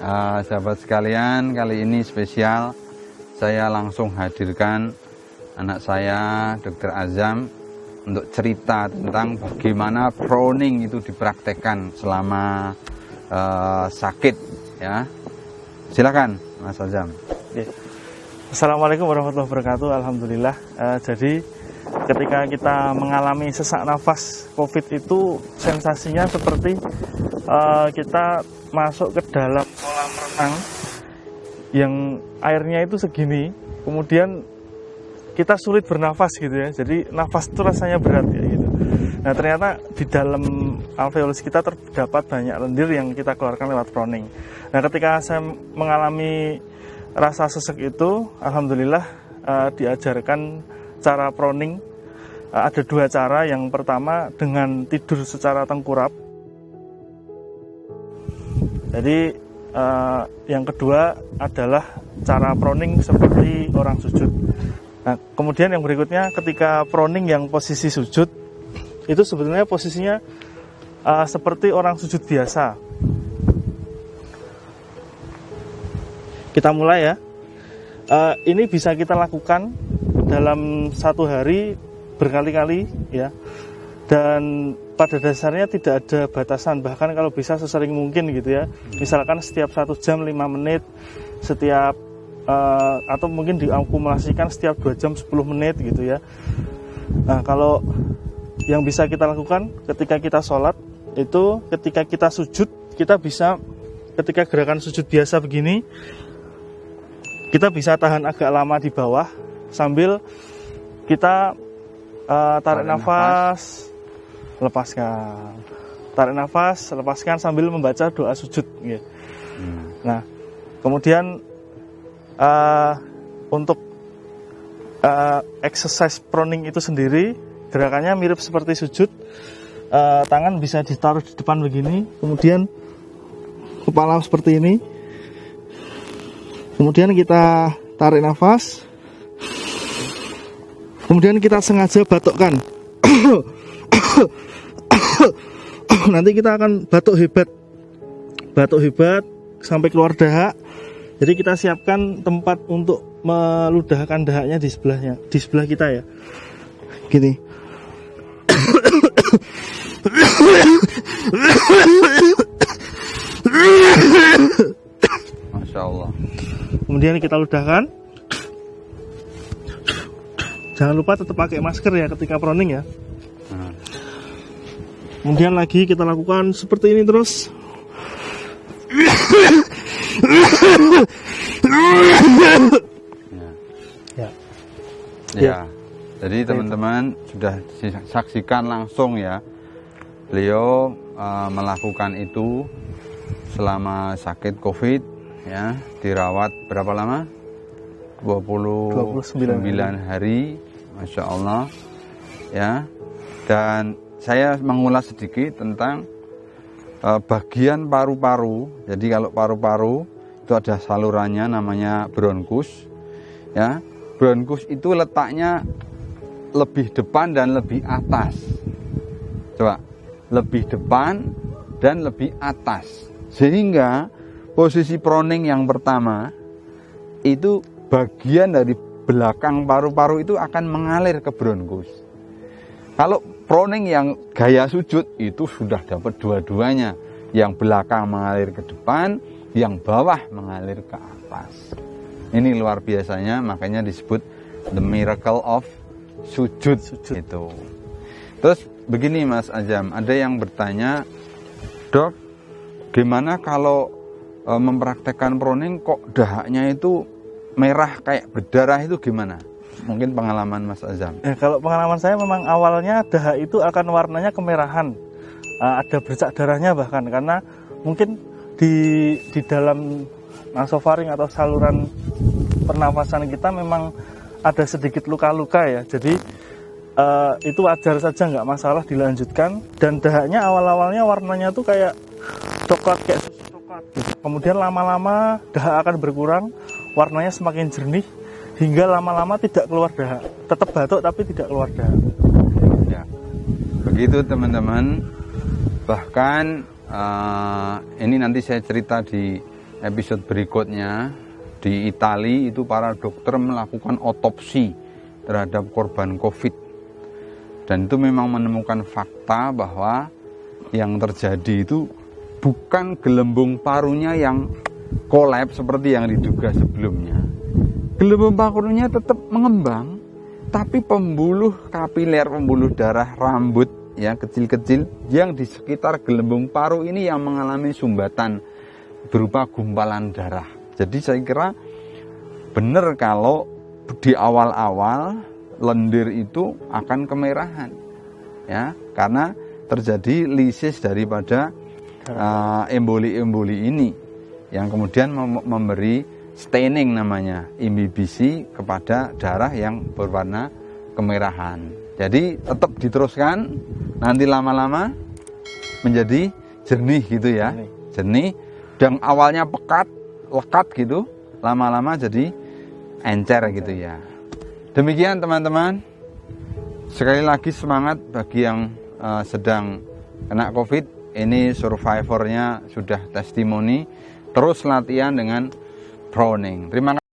Sahabat sekalian, kali ini spesial. Saya langsung hadirkan anak saya, Dr. Azam, untuk cerita tentang bagaimana proning itu dipraktekkan selama sakit. Ya, silakan, Mas Azam. Assalamualaikum warahmatullahi wabarakatuh. Alhamdulillah. Jadi ketika kita mengalami sesak nafas COVID itu sensasinya seperti kita masuk ke dalam kolam renang yang airnya itu segini, kemudian kita sulit bernafas gitu ya. Jadi nafas itu rasanya berat ya gitu. Nah ternyata di dalam alveolus kita terdapat banyak lendir yang kita keluarkan lewat proning. Nah ketika saya mengalami rasa sesek itu, alhamdulillah diajarkan cara proning. Ada dua cara. Yang pertama dengan tidur secara tengkurap. Jadi yang kedua adalah cara proning seperti orang sujud. Nah, kemudian yang berikutnya ketika proning yang posisi sujud itu sebetulnya posisinya seperti orang sujud biasa. Kita mulai ya. Ini bisa kita lakukan dalam satu hari berkali-kali ya. Dan pada dasarnya tidak ada batasan, bahkan kalau bisa sesering mungkin gitu ya. Misalkan setiap 1 jam 5 menit, setiap atau mungkin diakumulasikan setiap 2 jam 10 menit gitu ya. Nah, kalau yang bisa kita lakukan ketika kita sholat itu ketika kita sujud, kita bisa ketika gerakan sujud biasa begini, kita bisa tahan agak lama di bawah sambil kita tarik nafas, lepaskan. Tarik nafas, lepaskan sambil membaca doa sujud. Nah, kemudian untuk exercise proning itu sendiri, gerakannya mirip seperti sujud. Tangan bisa ditaruh di depan begini, kemudian kepala seperti ini. Kemudian kita tarik nafas. Kemudian kita sengaja batukkan. Nanti kita akan batuk hebat. Batuk hebat sampai keluar dahak. Jadi kita siapkan tempat untuk meludahkan dahaknya di sebelahnya, di sebelah kita ya. Gini. Masya Allah. Kemudian kita ludahkan. Jangan lupa tetap pakai masker ya ketika proning ya. Kemudian lagi kita lakukan seperti ini terus. Ya. Jadi teman-teman sudah saksikan langsung ya. Beliau melakukan itu selama sakit COVID ya, dirawat berapa lama? 29 hari. Masya Allah ya. Dan saya mengulas sedikit tentang bagian paru-paru. Jadi kalau paru-paru itu ada salurannya namanya bronkus ya. Bronkus itu letaknya lebih depan dan lebih atas. Coba, lebih depan dan lebih atas. Sehingga posisi proning yang pertama itu bagian dari belakang paru-paru itu akan mengalir ke bronkus. Kalau proning yang gaya sujud itu sudah dapat dua-duanya. Yang belakang mengalir ke depan, yang bawah mengalir ke atas. Ini luar biasanya, makanya disebut the miracle of sujud itu. Terus begini Mas Azam, ada yang bertanya, Dok, gimana kalau mempraktekkan proning kok dahaknya itu merah kayak berdarah, itu gimana? Mungkin pengalaman Mas Azam. Kalau pengalaman saya memang awalnya dahak itu akan warnanya kemerahan, ada bercak darahnya bahkan, karena mungkin di dalam nasofaring atau saluran pernafasan kita memang ada sedikit luka-luka ya. Jadi itu wajar saja, nggak masalah dilanjutkan. Dan dahaknya awal-awalnya warnanya tuh kayak coklat, kayak susu coklat gitu. Kemudian lama-lama dahak akan berkurang, warnanya semakin jernih, hingga lama-lama tidak keluar dahak. Tetap batuk tapi tidak keluar dahak. Ya, begitu teman-teman. Bahkan ini nanti saya cerita di episode berikutnya di Italia itu para dokter melakukan otopsi terhadap korban COVID. Dan itu memang menemukan fakta bahwa yang terjadi itu bukan gelembung parunya yang kolaps seperti yang diduga sebelumnya. Gelembung parunya tetap mengembang, tapi pembuluh kapiler, pembuluh darah rambut ya kecil-kecil yang di sekitar gelembung paru ini yang mengalami sumbatan berupa gumpalan darah. Jadi saya kira benar kalau di awal-awal lendir itu akan kemerahan, ya, karena terjadi lisis daripada emboli-emboli ini yang kemudian memberi staining namanya, imbibisi kepada darah yang berwarna kemerahan. Jadi tetap diteruskan, nanti lama-lama menjadi jernih gitu ya, jernih. Dan awalnya pekat, lekat gitu, lama-lama jadi encer gitu ya. Demikian teman-teman, sekali lagi semangat bagi yang sedang kena COVID. Ini survivornya sudah testimoni, terus latihan dengan Browning. Terima kasih.